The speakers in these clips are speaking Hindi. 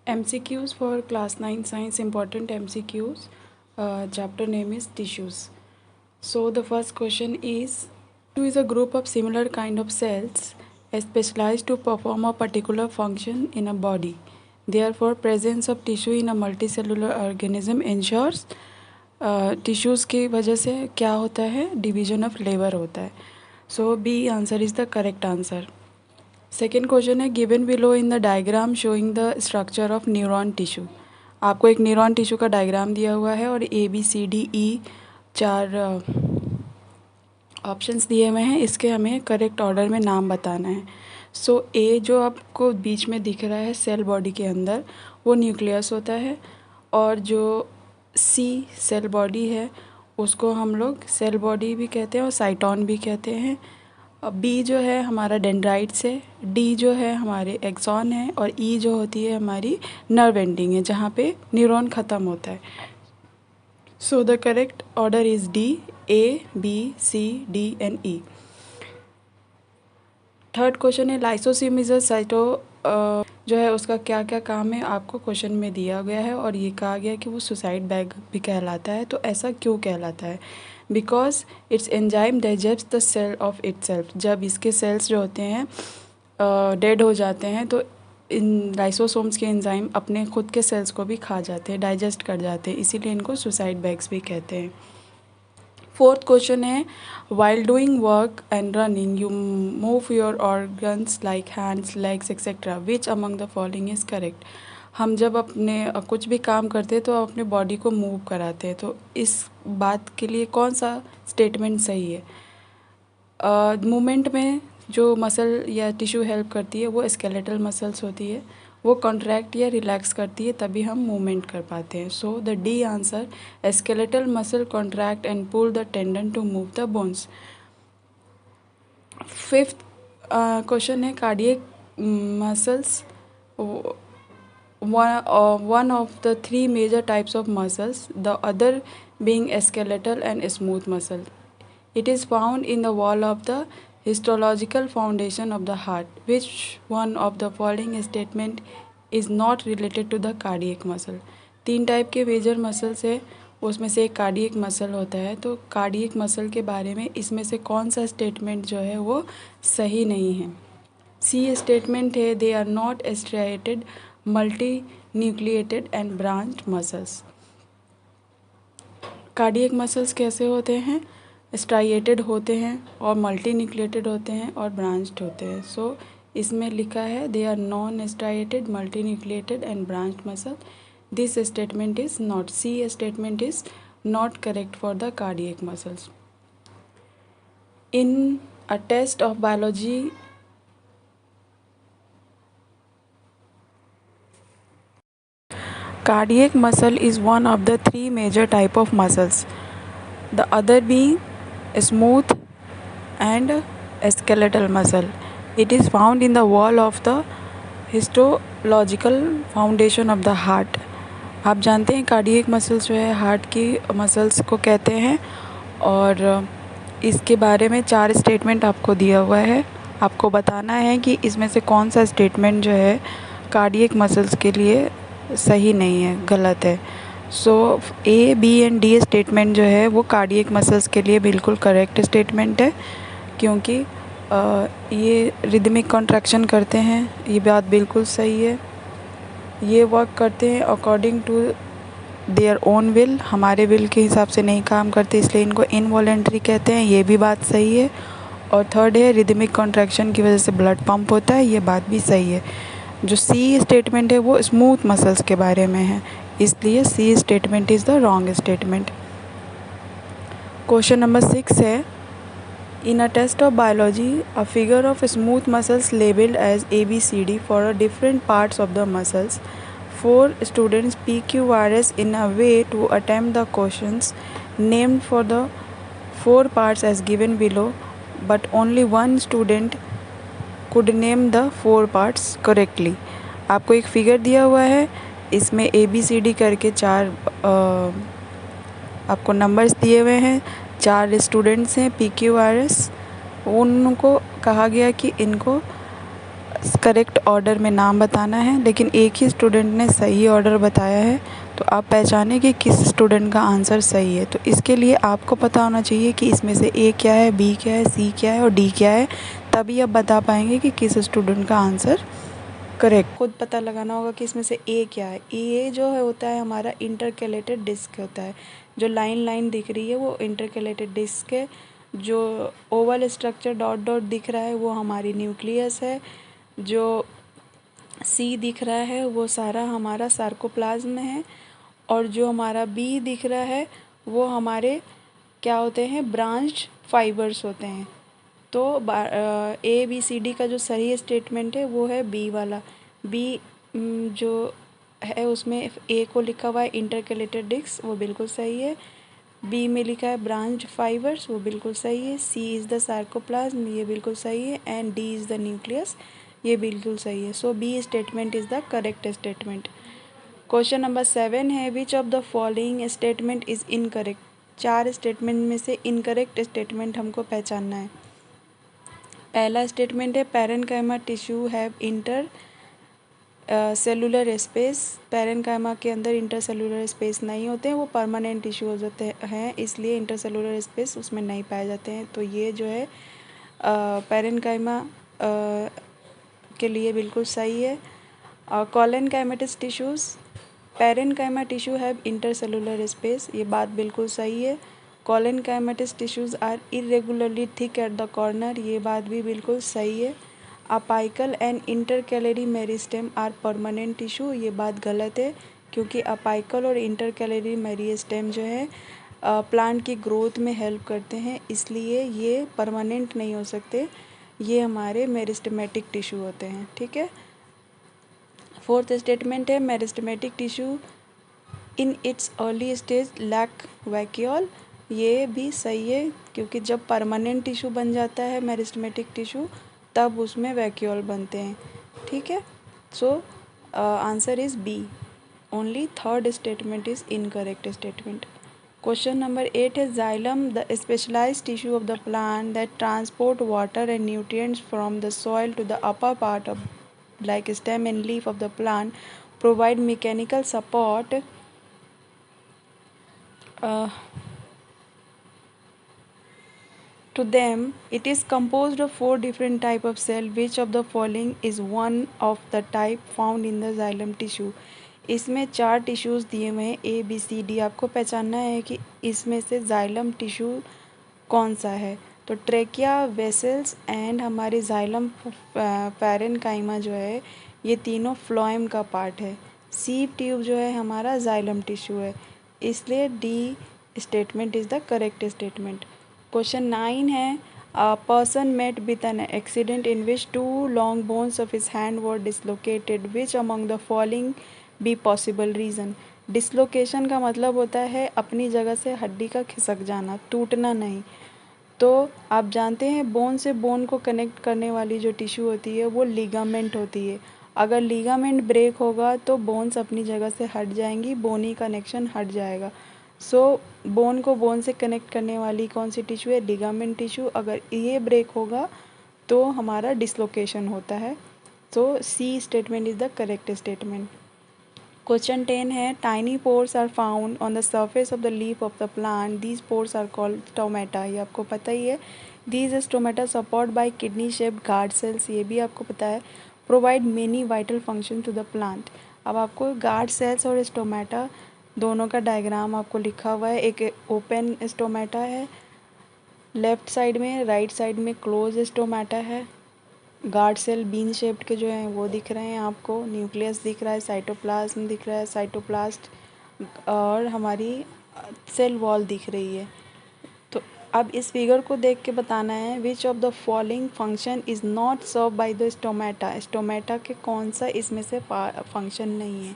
MCQs for class 9 science, important MCQs. Chapter name is tissues. So the first question is, tissue is a group of similar kind of cells specialized to perform a particular function in a body. Therefore, presence of tissue in a multicellular organism ensures tissues की वजह से क्या होता है, डिवीजन ऑफ लेबर होता है. So B answer is the correct answer. Second question है, given below in the diagram showing the structure of neuron tissue. आपको एक न्यूरॉन टिश्यू का डायग्राम दिया हुआ है और ABCDE 4 ऑप्शंस दिए हुए हैं. इसके हमें करेक्ट ऑर्डर में नाम बताना है. सो ए जो आपको बीच में दिख रहा है सेल बॉडी के अंदर, वो न्यूक्लियस होता है. और जो सी सेल बॉडी है उसको हम लोग सेल बॉडी भी कहते हैं और साइटोन भी कहते हैं. बी जो है हमारा डेंड्राइट्स है. डी जो है हमारे एक्सॉन है. और ई जो होती है हमारी नर्व एंडिंग है, जहाँ पे न्यूरॉन ख़त्म होता है. So the correct order is D, A, B, C, D and E. Third question है, लाइसोसोम इज अ साइटो जो है उसका क्या क्या काम है, आपको क्वेश्चन में दिया गया है. और ये कहा गया है कि वो सुसाइड बैग भी कहलाता है. तो ऐसा क्यों कहलाता है? Because it's enzyme digest the cell of itself. जब इसके सेल्स जो होते हैं डेड हो जाते हैं तो इन लाइसोसोम्स के एंजाइम अपने खुद के सेल्स को भी खा जाते हैं, डाइजेस्ट कर जाते हैं. इसीलिए इनको सुसाइड बैग्स भी कहते हैं. फोर्थ क्वेश्चन है, while doing work and running you move your organs like hands, legs etcetera. Which among the following is correct. हम जब अपने कुछ भी काम करते हैं तो अपने बॉडी को मूव कराते हैं. तो इस बात के लिए कौन सा स्टेटमेंट सही है? मूवमेंट में जो मसल या टिश्यू हेल्प करती है वो स्केलेटल मसल्स होती है. वो कॉन्ट्रैक्ट या रिलैक्स करती है तभी हम मूवमेंट कर पाते हैं. So the D answer, skeletal muscle contract and pull the tendon to move the bones. Fifth question है, cardiac muscles one of the three major types of muscles, the other being skeletal and smooth muscle. It is found in the wall of the histological foundation of the heart. Which one of the following statement is not related to the cardiac muscle? 3 type के मेजर मसल्स है, उसमें से एक कार्डियक मसल होता है. तो कार्डियक मसल के बारे में इसमें से कौन सा स्टेटमेंट जो है वो सही नहीं है? सी स्टेटमेंट है, they are not striated, multi nucleated and branched muscles. Cardiac muscles कैसे होते हैं? स्ट्राइएटेड होते हैं और मल्टी न्यूक्लिएटेड होते हैं और ब्रांच्ड होते हैं. सो इसमें लिखा है they are non striated, multi nucleated and branched muscle. This statement is not, C statement is not correct for the cardiac muscles. In a test of biology, cardiac muscle is one of the 3 major type of muscles, the other being smooth and skeletal muscle. It is found in the wall of the histological foundation of the heart. आप जानते हैं कार्डियक मसल्स जो है हार्ट की मसल्स को कहते हैं. और इसके बारे में 4 स्टेटमेंट आपको दिया हुआ है. आपको बताना है कि इसमें से कौन सा स्टेटमेंट जो है कार्डियक मसल्स के लिए सही नहीं है, गलत है. सो A, B and D statement जो है वो कार्डियक मसल्स के लिए बिल्कुल करेक्ट स्टेटमेंट है, क्योंकि ये रिदमिक कॉन्ट्रैक्शन करते हैं. ये बात बिल्कुल सही है. ये वर्क करते हैं according to their own will, हमारे विल के हिसाब से नहीं काम करते, इसलिए इनको इनवॉलेंट्री कहते हैं. ये भी बात सही है. और थर्ड है, रिदमिक कॉन्ट्रैक्शन की वजह से ब्लड पंप होता है. ये बात भी सही है. जो सी स्टेटमेंट है वो स्मूथ मसल्स के बारे में है, इसलिए C statement is the wrong statement. Question number 6 है, in a test of biology a figure of smooth muscles labelled as ABCD for a different parts of the muscles. 4 students PQRS in a way to attempt the questions named for the 4 parts as given below, but only one student could name the 4 parts correctly. आपको एक फिगर दिया हुआ है, इसमें ABCD करके 4 आपको नंबर्स दिए हुए हैं. 4 स्टूडेंट्स हैं PQRS. उनको कहा गया कि इनको करेक्ट ऑर्डर में नाम बताना है, लेकिन एक ही स्टूडेंट ने सही ऑर्डर बताया है, तो आप पहचानें कि किस स्टूडेंट का आंसर सही है। तो इसके लिए आपको पता होना चाहिए कि इसमें से ए क्या है, बी क्या है, सी क्या है और डी क्या है, तभी आप बता पाएंगे कि किस स्टूडेंट का आंसर करेक्ट। खुद पता लगाना होगा कि इसमें से ए क्या है। ए जो है होता है हमारा इंटरकैलेटेड डिस्क होता है, जो लाइन लाइन दिख रही है वो इंटरकैलेटेड डिस्क है। जो ओवल स्ट्रक्चर डॉट डॉट दिख रहा है वो हमारी न्यूक्लियस है। जो सी दिख रहा है वो सारा हमारा सार्कोप्लाज्म है। और जो हमारा बी दिख रहा है वो हमारे क्या होते हैं, ब्रांच फाइबर्स होते हैं। तो ए बी सी डी का जो सही स्टेटमेंट है वो है बी वाला। बी जो है उसमें ए को लिखा हुआ है इंटरकैलेटेड डिस्क, वो बिल्कुल सही है। बी में लिखा है ब्रांच फाइबर्स, वो बिल्कुल सही है। सी इज़ द सार्कोप्लाज्म, ये बिल्कुल सही है। And D is the nucleus, ये बिल्कुल सही है। So B statement is the correct statement. Question number 7 है, which of the following statement is incorrect. 4 statement में से इनकरेक्ट स्टेटमेंट हमको पहचानना है। पहला स्टेटमेंट है parenchyma tissue have intercellular space. Parenchyma के अंदर इंटर सेलुलर स्पेस नहीं होते हैं, वो परमानेंट टिश्यू हो जाते हैं, इसलिए इंटर सेलुलर स्पेस उसमें नहीं पाए जाते हैं। तो ये जो है पैरेन्काइमा के लिए बिल्कुल सही है। Collenchymatous tissues, parenchyma tissue have intercellular space, ये बात बिल्कुल सही है। Collenchymatous tissues are irregularly thick at the corner, ये बात भी बिल्कुल सही है। Apical and intercalary meristem are permanent tissue, ये बात गलत है, क्योंकि अपाइकल और इंटरकैलरी मेरिस्टेम जो है प्लांट की ग्रोथ में हेल्प करते हैं, इसलिए ये परमानेंट नहीं हो सकते, ये हमारे मेरिस्टेमेटिक टिश्यू होते हैं। ठीक है। फोर्थ स्टेटमेंट है meristematic tissue in its early stage lack vacuole, ये भी सही है, क्योंकि जब परमानेंट टिश्यू बन जाता है मेरिस्टेमेटिक टिश्यू तब उसमें वैक्यूल बनते हैं। ठीक है। So answer is B. Only third statement is incorrect statement. Question number 8 है xylem the specialised tissue of the plant that transport water and nutrients from the soil to the upper part of like stem and leaf of the plant, provide mechanical support to them. It is composed of 4 different type of cell. Which of the following is one of the type found in the xylem tissue? इसमें 4 टिश्यूज़ दिए हुए हैं ए बी सी डी, आपको पहचानना है कि इसमें से जाइलम टिश्यू कौन सा है। तो ट्रेकिया, वेसल्स एंड हमारी जाइलम पैरेन्काइमा जो है ये तीनों फ्लोएम का पार्ट है। सीव ट्यूब जो है हमारा जाइलम टिश्यू है, इसलिए D statement is the correct statement. Question 9 है a person met with an accident in which 2 long bones of his hand were dislocated, which among the following be possible reason. Dislocation का मतलब होता है अपनी जगह से हड्डी का खिसक जाना, टूटना नहीं। तो आप जानते हैं बोन से बोन को कनेक्ट करने वाली जो टिश्यू होती है वो लिगामेंट होती है। अगर लिगामेंट ब्रेक होगा तो बोन्स अपनी जगह से हट जाएंगी, बोनी कनेक्शन हट जाएगा। सो बोन को बोन से कनेक्ट करने वाली कौन सी टिश्यू है, लिगामेंट टिश्यू। अगर ये ब्रेक होगा तो हमारा डिसलोकेशन होता है। So C statement is the correct statement. Question 10 है tiny pores are found on the surface of the leaf of the plant, these pores are called stomata, ये आपको पता ही है। These stomata support by kidney shaped guard cells, ये भी आपको पता है। Provide many vital function to the plant. अब आपको गार्ड सेल्स और स्टोमेटा दोनों का डायग्राम आपको लिखा हुआ है। एक ओपन स्टोमेटा है लेफ्ट साइड में, राइट साइड में क्लोज स्टोमेटा है। गार्ड सेल बीन शेप्ड के जो हैं वो दिख रहे हैं आपको, न्यूक्लियस दिख रहा है, साइटोप्लाज्म दिख रहा है, साइटोप्लास्ट और हमारी सेल वॉल दिख रही है। तो अब इस फिगर को देख के बताना है which of the following function is not serve by the stomata. Stomata के कौन सा इसमें से फंक्शन नहीं है।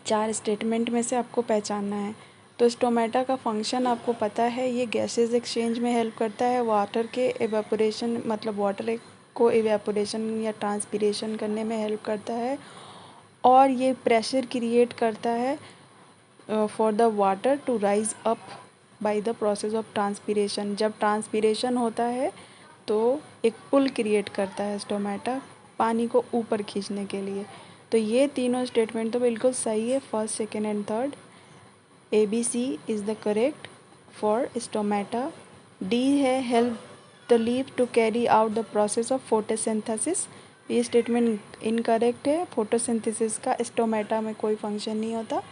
4 स्टेटमेंट में से आपको पहचानना है। तो स्टोमेटा का फंक्शन आपको पता है, ये गैसेस एक्सचेंज में हेल्प करता है, वाटर के एवेपोरेशन मतलब वाटर को एवेपोरेशन या ट्रांसपीरेशन करने में हेल्प करता है, और ये प्रेशर क्रिएट करता है for the water to rise up by the process of transpiration. जब ट्रांसपीरेशन होता है तो एक पुल क्रिएट करता है स्टोमेटा पानी को ऊपर खींचने के लिए। तो ये तीनों स्टेटमेंट तो बिल्कुल सही है, first, second and third. ABC is the correct for stomata. D है help the leaf to carry out the process of photosynthesis. ये स्टेटमेंट इनकरेक्ट है, फोटोसिंथेसिस का स्टोमेटा में कोई फंक्शन नहीं होता।